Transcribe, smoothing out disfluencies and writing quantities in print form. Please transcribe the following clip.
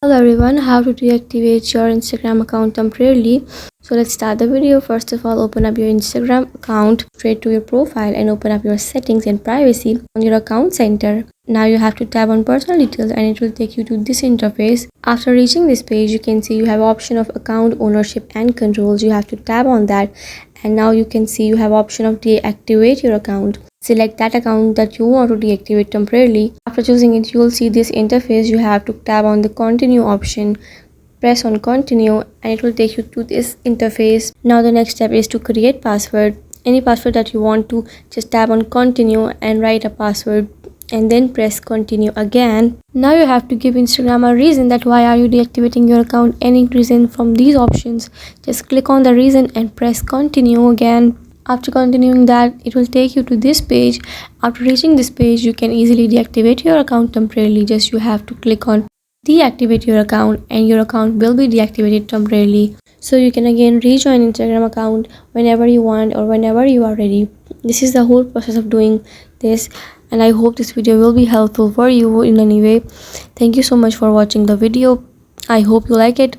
Hello everyone, how to deactivate your Instagram account temporarily. So let's start the video. First of all, open up your Instagram account, straight to your profile and open up your settings and privacy on your account center. Now you have to tap on personal details and it will take you to this interface. After reaching this page, you can see you have option of account ownership and controls. You have to tap on that and now you can see you have option of deactivate your account. Select that account that you want to deactivate temporarily. After choosing it, you will see this interface. You have to tap on the continue option, press on continue and it will take you to this interface. Now the next step is to create password. Any password that you want to, just tap on continue and write a password and then press continue again. Now you have to give Instagram a reason that why are you deactivating your account. Any reason from these options, just click on the reason and press continue again. After continuing that, it will take you to this page. After reaching this page, you can easily deactivate your account temporarily. Just you have to click on deactivate your account and your account will be deactivated temporarily. So you can again rejoin Instagram account whenever you want or whenever you are ready. This is the whole process of doing this and I hope this video will be helpful for you in any way. Thank you so much for watching the video. I hope you like it.